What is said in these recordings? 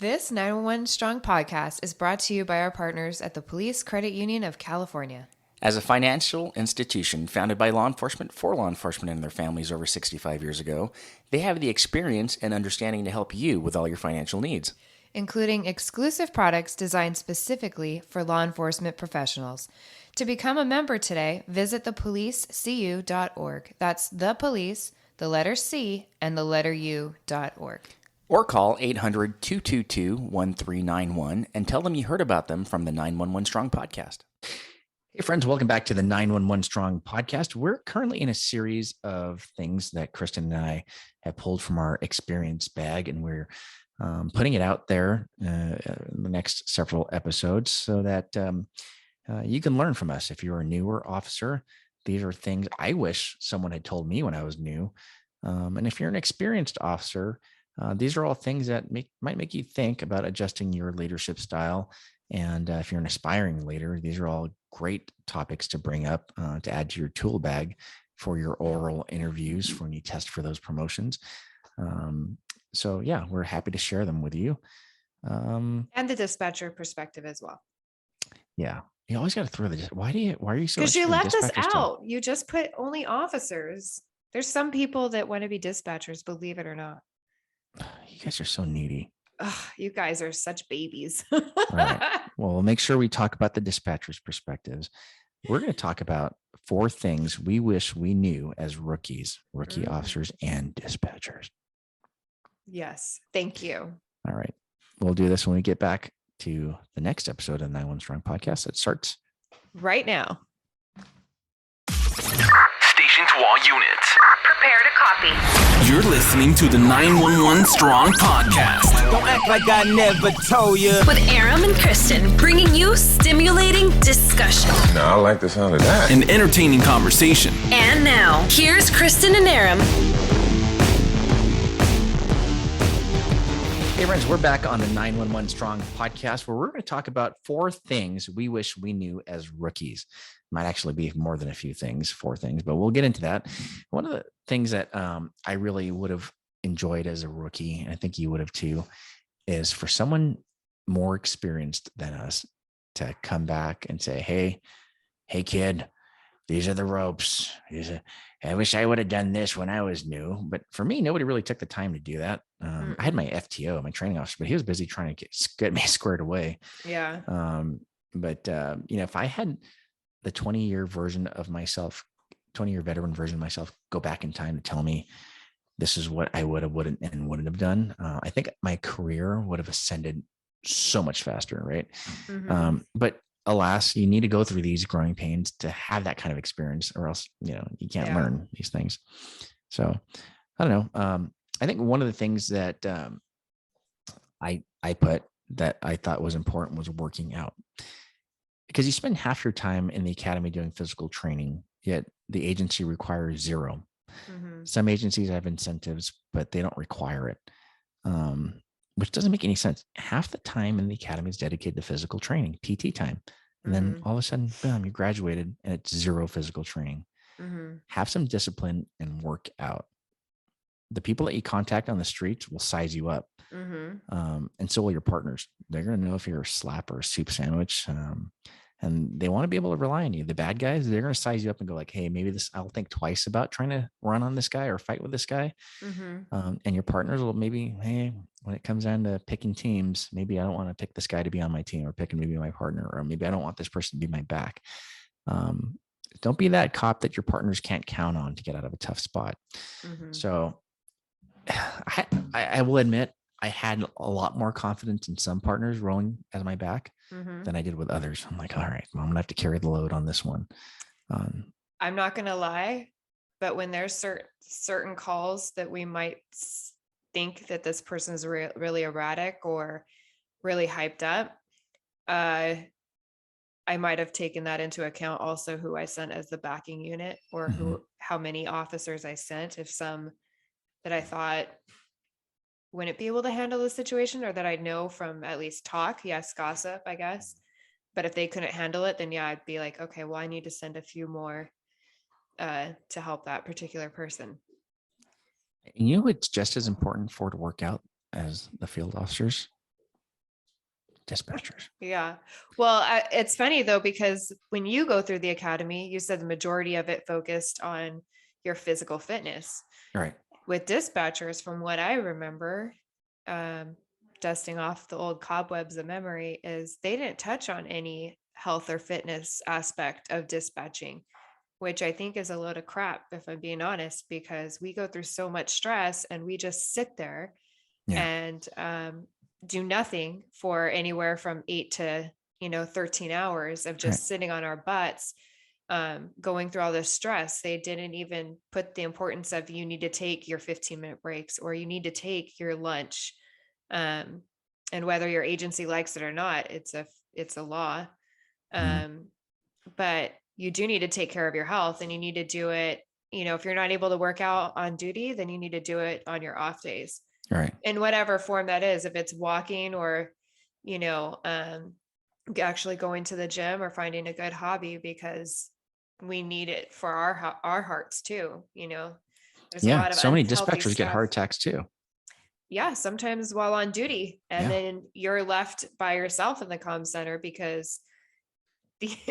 This 911 Strong podcast is brought to you by our partners at the Police Credit Union of California. As a financial institution founded by law enforcement for law enforcement and their families over 65 years ago, they have the experience and understanding to help you with all your financial needs, including exclusive products designed specifically for law enforcement professionals. To become a member today, visit thepolicecu.org. That's the police, the letter C, and the letter U.org. Or call 800-222-1391 and tell them you heard about them from the 911 Strong podcast. Hey friends, welcome back to the 911 Strong podcast. We're currently in a series of things that Kristen and I have pulled from our experience bag, and we're putting it out there in the next several episodes so that you can learn from us. If you're a newer officer, these are things I wish someone had told me when I was new. And if you're an experienced officer, these are all things that might make you think about adjusting your leadership style. And if you're an aspiring leader, these are all great topics to bring up to add to your tool bag for your oral interviews for when you test for those promotions. So yeah, we're happy to share them with you. And the dispatcher perspective as well. Yeah. You always got to throw the, why are you so? Because you left us out. You just put only officers. There's some people that want to be dispatchers, believe it or not. You guys are so needy. Oh, you guys are such babies. All right. Well, we'll make sure we talk about the dispatcher's perspectives. We're going to talk about 4 things we wish we knew as rookie officers and dispatchers. Yes. Thank you. All right. We'll do this when we get back to the next episode of the 911 Strong podcast that starts right now. Station to all units. Prepare to copy. You're listening to the 911 Strong podcast. Don't act like I never told you. With Aram and Kristen, bringing you stimulating discussion. No, I like the sound of that. An entertaining conversation. And now, here's Kristen and Aram. Hey friends, we're back on the 911 Strong podcast where we're going to talk about 4 things we wish we knew as rookies. Might actually be more than a few things, 4 things, but we'll get into that. One of the things that I really would have enjoyed as a rookie, and I think you would have too, is for someone more experienced than us to come back and say, hey kid, these are the ropes. I wish I would have done this when I was new. But for me, nobody really took the time to do that. I had my FTO, my training officer, but he was busy trying to get me squared away. Yeah. If I had the 20-year veteran version of myself go back in time to tell me this is what I wouldn't have done, I think my career would have ascended so much faster, right? Mm-hmm. But alas, you need to go through these growing pains to have that kind of experience, or else you can't learn these things. So I don't know. I think one of the things that I put that I thought was important was working out. Because you spend half your time in the academy doing physical training, yet the agency requires 0. Mm-hmm. Some agencies have incentives, but they don't require it, which doesn't make any sense. Half the time in the academy is dedicated to physical training, PT time. And then all of a sudden, boom, you graduated and it's 0 physical training. Mm-hmm. Have some discipline and work out. The people that you contact on the streets will size you up. Mm-hmm. And so will your partners. They're going to know if you're a slap or a soup sandwich. And they want to be able to rely on you. The bad guys, they're going to size you up and go like, hey, maybe I'll think twice about trying to run on this guy or fight with this guy. Mm-hmm. And your partners will maybe, hey, when it comes down to picking teams, maybe I don't want to pick this guy to be on my team, or picking maybe my partner, or maybe I don't want this person to be my back. Don't be that cop that your partners can't count on to get out of a tough spot. Mm-hmm. So I will admit, I had a lot more confidence in some partners rolling at my back than I did with others. I'm like, all right, well, I'm gonna have to carry the load on this one. I'm not gonna lie, but when there's certain calls that we might think that this person is really erratic or really hyped up, I might have taken that into account. Also, who I sent as the backing unit, or how many officers I sent. If some that I thought wouldn't be able to handle the situation, or that I know from at least talk, gossip, I guess. But if they couldn't handle it, then I'd be like, okay, well, I need to send a few more to help that particular person. You know, it's just as important to work out as the field officers. dispatchers. Yeah. Well, it's funny though, because when you go through the academy, you said the majority of it focused on your physical fitness. Right. With dispatchers, from what I remember, dusting off the old cobwebs of memory, is they didn't touch on any health or fitness aspect of dispatching, which I think is a load of crap, if I'm being honest, because we go through so much stress and we just sit there Yeah. and do nothing for anywhere from 8 to 13 hours of just sitting on our butts, going through all this stress. They didn't even put the importance of you need to take your 15-minute breaks or you need to take your lunch, and whether your agency likes it or not, it's a law. But you do need to take care of your health, and you need to do it. If you're not able to work out on duty, then you need to do it on your off days. Right. In whatever form that is, if it's walking or, actually going to the gym or finding a good hobby, because we need it for our hearts too. There's a lot of so many unhealthy dispatchers get stuff. heart attacks too. Yeah, sometimes while on duty, and then you're left by yourself in the comm center because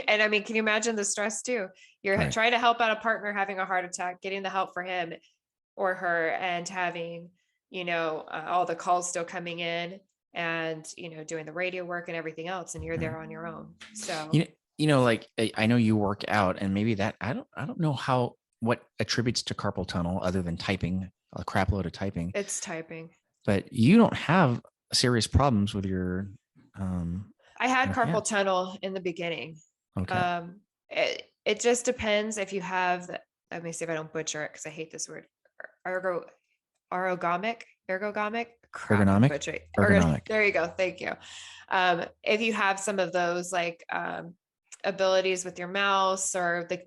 and I mean, can you imagine the stress too? You're trying to help out a partner having a heart attack, getting the help for him or her, and having, all the calls still coming in, and, doing the radio work and everything else. And you're there on your own. So, like I know you work out, and maybe that I don't know what attributes to carpal tunnel other than typing, a crap load of typing. It's typing. But you don't have serious problems with your I had carpal tunnel in the beginning. Okay. It just depends if you have, let me see if I don't butcher it, because I hate this word. Ergonomic. Crap, I'm butchering. Ergonomic. There you go. Thank you. If you have some of those abilities with your mouse or the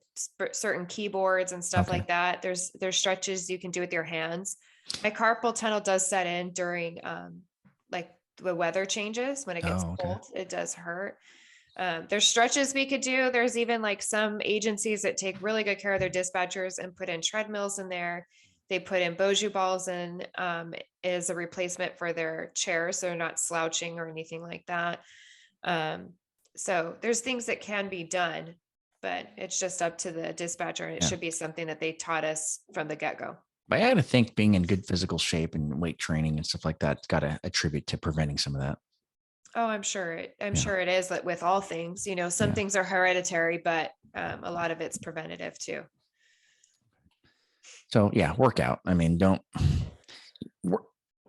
certain keyboards and stuff like that, there's stretches you can do with your hands. My carpal tunnel does set in during like the weather changes. When it gets cold, it does hurt. There's stretches we could do. There's even like some agencies that take really good care of their dispatchers and put in treadmills in there. They put in Boju balls in as a replacement for their chairs, so they're not slouching or anything like that. So there's things that can be done, but it's just up to the dispatcher, and it should be something that they taught us from the get-go. But I got to think being in good physical shape and weight training and stuff like that's got to attribute to preventing some of that. Oh, I'm sure it is, like with all things, some things are hereditary, but a lot of it's preventative too. So workout. I mean,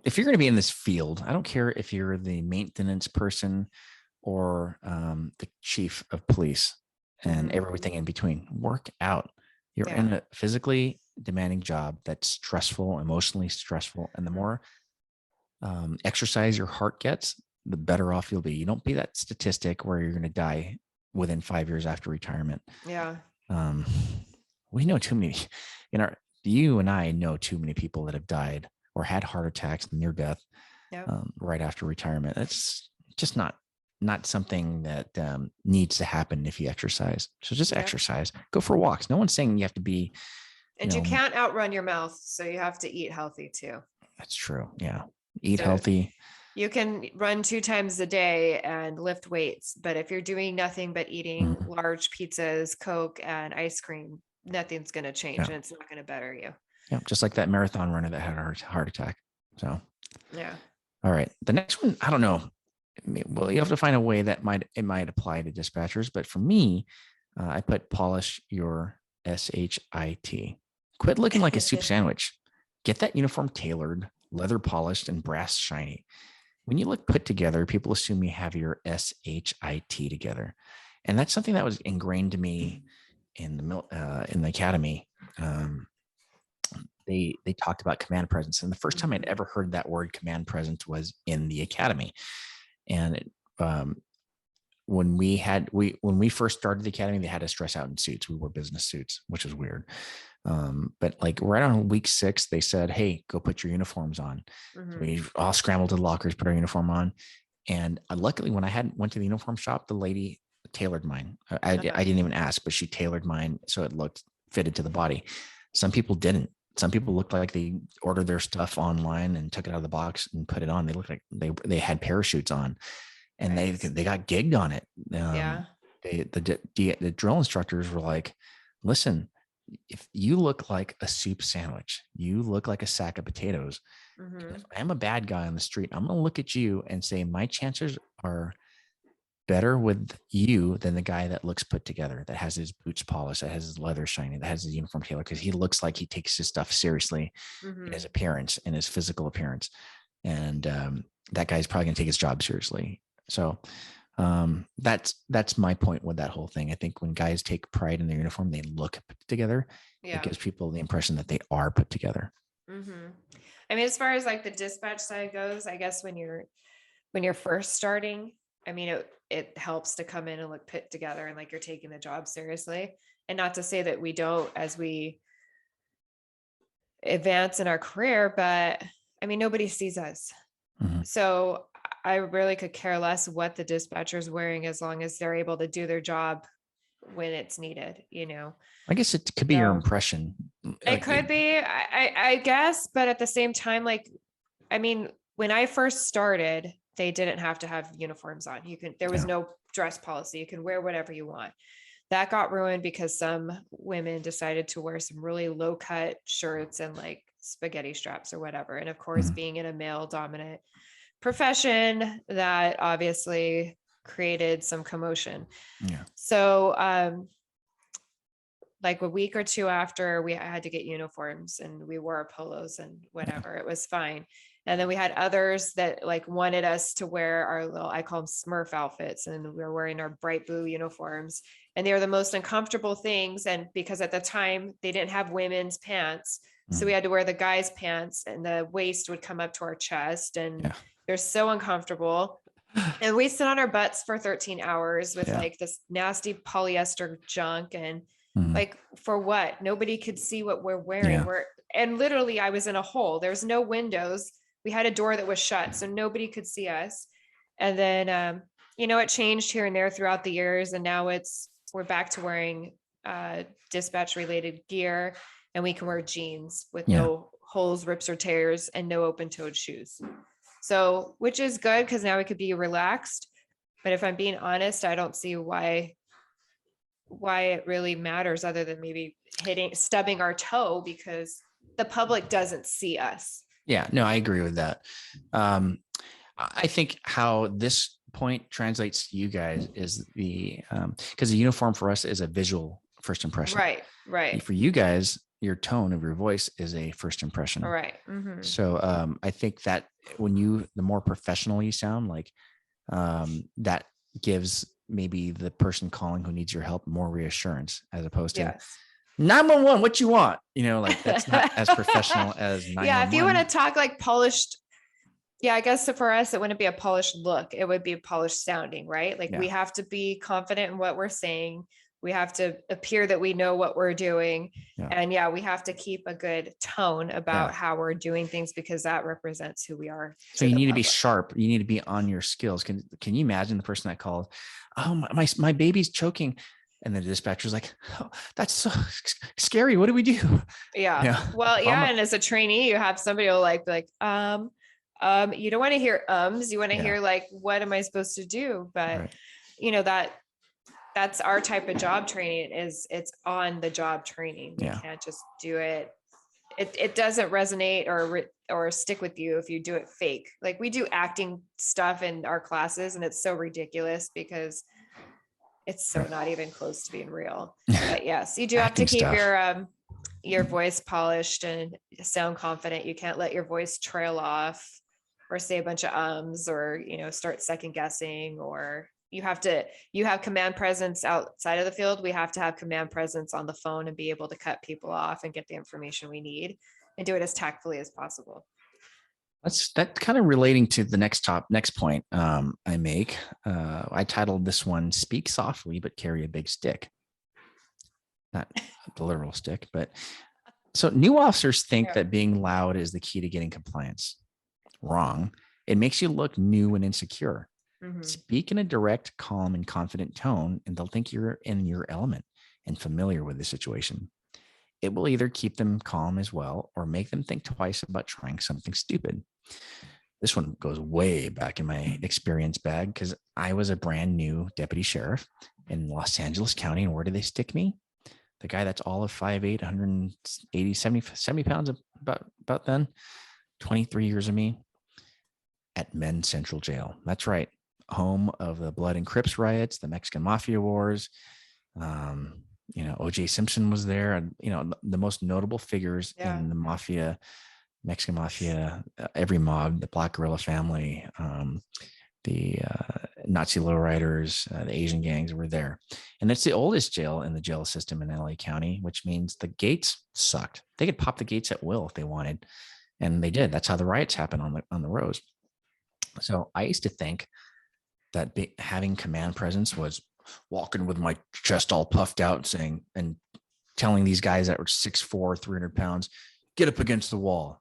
if you're going to be in this field, I don't care if you're the maintenance person or the chief of police and everything in between. Work out. You're in a physically demanding job that's stressful, emotionally stressful. And the more exercise your heart gets, the better off you'll be. You don't be that statistic where you're going to die within 5 years after retirement. Yeah. We know too many you and I know too many people that have died or had heart attacks near death right after retirement. That's just not something that needs to happen if you exercise. So just exercise, go for walks. No one's saying you have to be. And you can't outrun your mouth. So you have to eat healthy too. That's true. Yeah. Eat healthy. You can run 2 times a day and lift weights, but if you're doing nothing but eating large pizzas, Coke, and ice cream, nothing's going to change, and it's not going to better you. Yeah. Just like that marathon runner that had a heart attack. So, yeah. All right. The next one, I don't know. Well, you have to find a way that might apply to dispatchers. But for me, I put polish your SHIT. Quit looking like a soup sandwich. Get that uniform tailored, leather polished, and brass shiny. When you look put together, people assume you have your SHIT together. And that's something that was ingrained to me in the academy. They talked about command presence. And the first time I'd ever heard that word command presence was in the academy. And when we first started the academy, they had us dress out in suits. We wore business suits, which was weird. But like right on week 6, they said, "Hey, go put your uniforms on." So we all scrambled to the lockers, put our uniform on. And luckily, when I went to the uniform shop, the lady tailored mine. I didn't even ask, but she tailored mine so it looked fitted to the body. Some people didn't. Some people looked like they ordered their stuff online and took it out of the box and put it on. They looked like they had parachutes on. and Right. they got gigged on it. Yeah. The drill instructors were like, listen, if you look like a soup sandwich, you look like a sack of potatoes. Mm-hmm. If I'm a bad guy on the street, I'm going to look at you and say my chances are better with you than the guy that looks put together, that has his boots polished, that has his leather shiny, that has his uniform tailored, because he looks like he takes his stuff seriously in his appearance, in his physical appearance. And that guy's probably going to take his job seriously. So that's my point with that whole thing. I think when guys take pride in their uniform, they look put together. Yeah. It gives people the impression that they are put together. I mean, as far as like the dispatch side goes, I guess when you're first starting, I mean, it helps to come in and look put together and like you're taking the job seriously. And not to say that we don't as we advance in our career, but I mean, nobody sees us. So I really could care less what the dispatcher's wearing as long as they're able to do their job when it's needed, I guess it could be your impression. It could be, I guess, but at the same time, like, I mean, when I first started, they didn't have to have uniforms on. There was no dress policy. You can wear whatever you want. That got ruined because some women decided to wear some really low cut shirts and like spaghetti straps or whatever. And of course, being in a male dominant profession, that obviously created some commotion. Yeah. So, like a week or two after, we had to get uniforms and we wore our polos and whatever, it was fine. And then we had others that like wanted us to wear our little, I call them Smurf outfits. And we were wearing our bright blue uniforms and they were the most uncomfortable things. And because at the time they didn't have women's pants, so we had to wear the guys' pants and the waist would come up to our chest and they're so uncomfortable. And we sit on our butts for 13 hours with like this nasty polyester junk and like for what? Nobody could see what we're wearing. And literally I was in a hole. There's no windows. We had a door that was shut, so nobody could see us. And then, it changed here and there throughout the years. And now we're back to wearing dispatch related gear and we can wear jeans with no holes, rips or tears and no open toed shoes. So, which is good because now we could be relaxed. But if I'm being honest, I don't see why it really matters other than maybe stubbing our toe because the public doesn't see us. Yeah, no, I agree with that. I think how this point translates to you guys is because the uniform for us is a visual first impression. Right. And for you guys, your tone of your voice is a first impression. All right. So I think that the more professional you sound, like that gives maybe the person calling who needs your help more reassurance as opposed to 911, what you want? Like that's not as professional as 911. Yeah, if you want to talk like polished, I guess for us, it wouldn't be a polished look. It would be a polished sounding, right? Like we have to be confident in what we're saying. We have to appear that we know what we're doing. And we have to keep a good tone about how we're doing things because that represents who we are. So you need to be sharp. You need to be on your skills. Can you imagine the person that called, oh, my baby's choking. And the dispatcher's like, oh, that's so scary. What do we do? Yeah. Well, and as a trainee, you have somebody who be like, you don't want to hear ums. You want to hear like, what am I supposed to do? But that's our type of job training it's on the job training. You can't just do it. It doesn't resonate or stick with you if you do it fake. Like we do acting stuff in our classes and it's so ridiculous because it's so not even close to being real. But yes, you do have to keep your voice polished and sound confident. You can't let your voice trail off or say a bunch of ums or, start second guessing, or you have command presence outside of the field. We have to have command presence on the phone and be able to cut people off and get the information we need and do it as tactfully as possible. That's kind of relating to the next point I make. I titled this one, Speak Softly, but Carry a Big Stick. Not the literal stick, but so new officers think that being loud is the key to getting compliance. Wrong. It makes you look new and insecure. Speak in a direct, calm, and confident tone, and they'll think you're in your element and familiar with the situation. It will either keep them calm as well or make them think twice about trying something stupid. This one goes way back in my experience bag because I was a brand new deputy sheriff in Los Angeles County. And where did they stick me? The guy that's all of 5'8", 180, 70 pounds about then, 23 years of me at Men's Central Jail. That's right. Home of the Blood and Crips riots, the Mexican Mafia Wars. O.J. Simpson was there. And, the most notable figures in the mafia, Mexican mafia, every mob, the Black Guerrilla family, the Nazi lowriders, the Asian gangs were there. And it's the oldest jail in the jail system in LA County, which means the gates sucked. They could pop the gates at will if they wanted. And they did. That's how the riots happened on the roads. So I used to think that having command presence was walking with my chest all puffed out saying and telling these guys that were 6'4", 300 pounds, get up against the wall.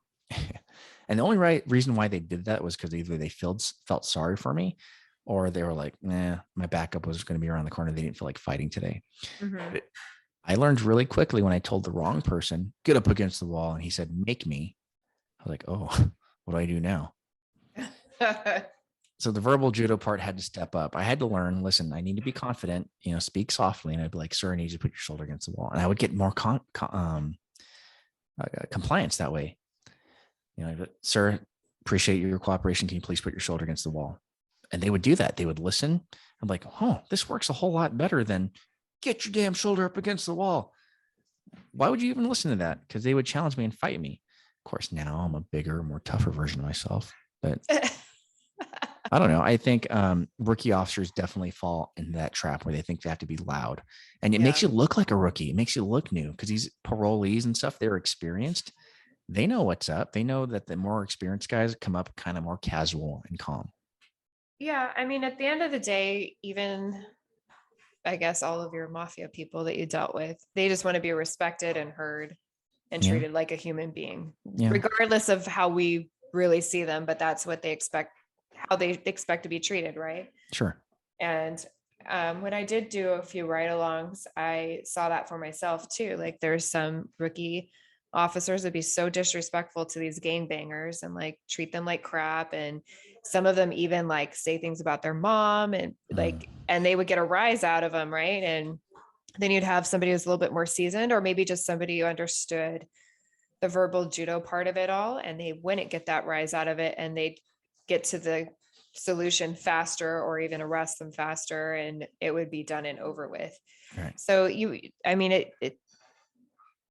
And the only reason why they did that was because either they felt sorry for me or they were like, nah, my backup was going to be around the corner. They didn't feel like fighting today. Mm-hmm. I learned really quickly when I told the wrong person, get up against the wall. And he said, make me. I was like, oh, what do I do now? So the verbal judo part had to step up. I had to learn, listen, I need to be confident, speak softly. And I'd be like, sir, I need you to put your shoulder against the wall. And I would get more compliance that way. Sir, appreciate your cooperation. Can you please put your shoulder against the wall? And they would do that. They would listen. I'm like, oh, this works a whole lot better than get your damn shoulder up against the wall. Why would you even listen to that? Because they would challenge me and fight me. Of course, now I'm a bigger, more tougher version of myself. But I don't know. I think rookie officers definitely fall into that trap where they think they have to be loud. And it makes you look like a rookie. It makes you look new because these parolees and stuff, they're experienced. They know what's up. They know that the more experienced guys come up kind of more casual and calm. Yeah. I mean, at the end of the day, even I guess all of your mafia people that you dealt with, they just want to be respected and heard and treated like a human being, regardless of how we really see them. But that's what they expect, how they expect to be treated. Right. Sure. And when I did do a few ride-alongs, I saw that for myself too. Like there's some rookie officers would be so disrespectful to these gangbangers and like treat them like crap. And some of them even like say things about their mom and like, and they would get a rise out of them. Right. And then you'd have somebody who's a little bit more seasoned, or maybe just somebody who understood the verbal judo part of it all. And they wouldn't get that rise out of it. And they'd get to the solution faster or even arrest them faster. And it would be done and over with. Right. So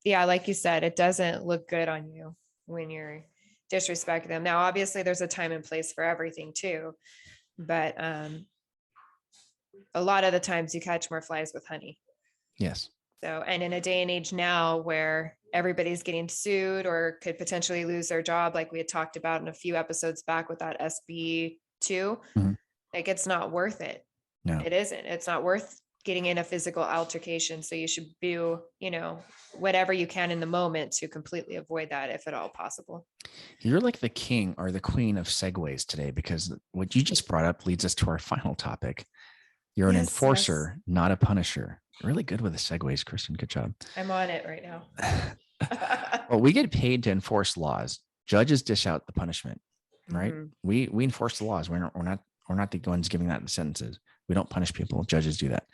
yeah, like you said, it doesn't look good on you when you're disrespecting them. Now, obviously there's a time and place for everything too, but a lot of the times you catch more flies with honey. Yes. So, and in a day and age now where everybody's getting sued or could potentially lose their job, like we had talked about in a few episodes back with that SB2, like it's not worth it. No, it isn't. It's not worth getting in a physical altercation. So you should do, whatever you can in the moment to completely avoid that if at all possible. You're like the king or the queen of segues today, because what you just brought up leads us to our final topic. You're an enforcer, not a punisher. Really good with the segues, Kristen. Good job. I'm on it right now. Well, we get paid to enforce laws. Judges dish out the punishment, right? We enforce the laws. We're not the ones giving out the sentences. We don't punish people. Judges do that.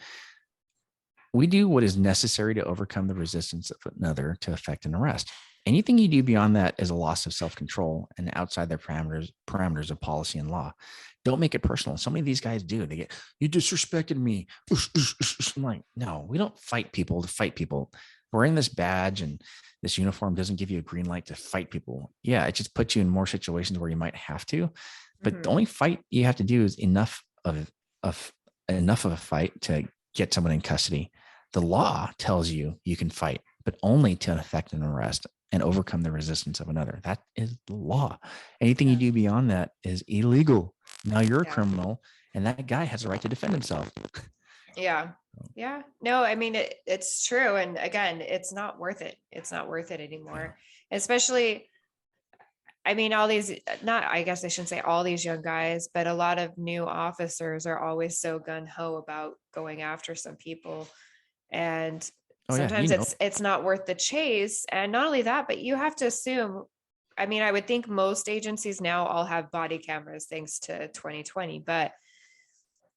We do what is necessary to overcome the resistance of another to effect an arrest. Anything you do beyond that is a loss of self-control and outside the parameters of policy and law. Don't make it personal. So many of these guys do. They get, you disrespected me. I'm like, no, we don't fight people to fight people. Wearing this badge and this uniform doesn't give you a green light to fight people. Yeah, it just puts you in more situations where you might have to. But the only fight you have to do is enough of a fight to get someone in custody. The law tells you can fight, but only to effect an arrest and overcome the resistance of another. That is the law. Anything you do beyond that is illegal. Now you're a criminal, and that guy has a right to defend himself. Yeah. Yeah. No, I mean, it's true. And again, it's not worth it. It's not worth it anymore. Especially, I mean, I guess I shouldn't say all these young guys, but a lot of new officers are always so gung-ho about going after some people. And sometimes it's not worth the chase. And not only that, but you have to assume I mean, I would think most agencies now all have body cameras thanks to 2020, but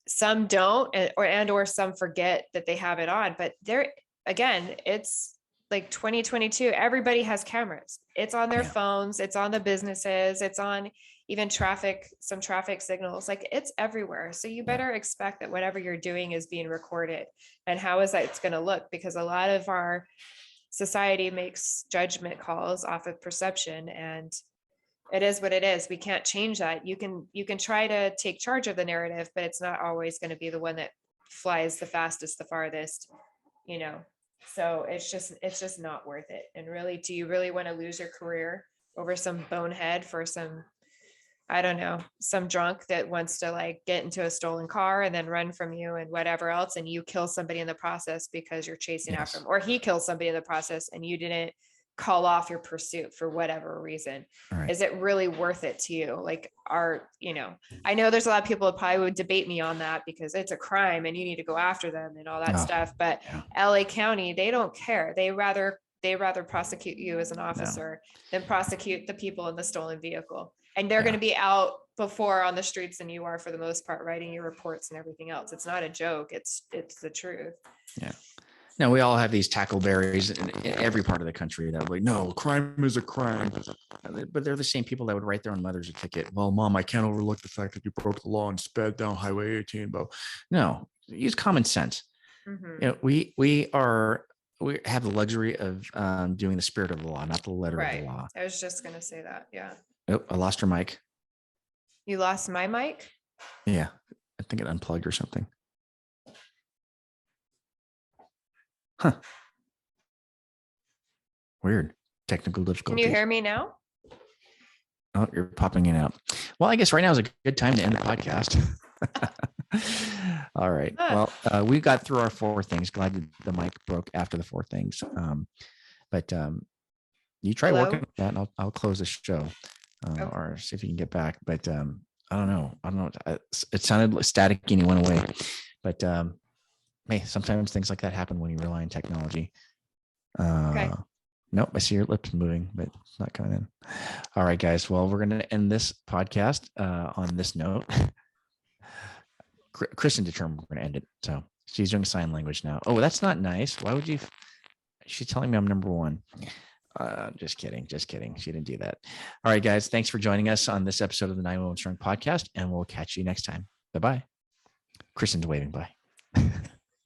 some don't, or some forget that they have it on. But there again, it's like 2022, everybody has cameras. It's on their phones, it's on the businesses, it's on even some traffic signals, like it's everywhere. So you better expect that whatever you're doing is being recorded. And how is that it's going to look? Because a lot of our society makes judgment calls off of perception, and it is what it is. We can't change that. You can try to take charge of the narrative, but it's not always going to be the one that flies the fastest, the farthest, you know. So it's just not worth it. And really, do you really want to lose your career over some bonehead for some, I don't know, some drunk that wants to like get into a stolen car and then run from you and whatever else, and you kill somebody in the process because you're chasing after him, or he kills somebody in the process and you didn't call off your pursuit for whatever reason? Right. Is it really worth it to you? Like, I know there's a lot of people that probably would debate me on that because it's a crime and you need to go after them and all that stuff. But LA County, they don't care. They rather prosecute you as an officer than prosecute the people in the stolen vehicle. And they're going to be out before on the streets than you are for the most part, writing your reports and everything else. It's not a joke. It's the truth. Yeah. Now we all have these tackleberries in every part of the country that are like, no, crime is a crime. But they're the same people that would write their own mothers a ticket. Well, Mom, I can't overlook the fact that you broke the law and sped down Highway 18. But no, use common sense. Mm-hmm. We have the luxury of doing the spirit of the law, not the letter of the law. I was just going to say that. Yeah. Oh, I lost her mic. You lost my mic? Yeah. I think it unplugged or something. Huh. Weird. Technical difficulties. Can you hear me now? Oh, you're popping in and out. Well, I guess right now is a good time to end the podcast. All right. Well, we got through our 4 things. Glad the mic broke after the 4 things. But you try working on that, and I'll close the show or see if you can get back. But I don't know. It sounded staticky and he went away. But hey, sometimes things like that happen when you rely on technology. Okay. Nope, I see your lips moving, but it's not coming in. All right, guys. Well, we're going to end this podcast on this note. Kristen determined we're going to end it. So she's doing sign language now. Oh, that's not nice. Why would you? She's telling me I'm number 1. Just kidding. She didn't do that. All right, guys. Thanks for joining us on this episode of the 911 Strong podcast, and we'll catch you next time. Bye-bye. Kristen's waving bye.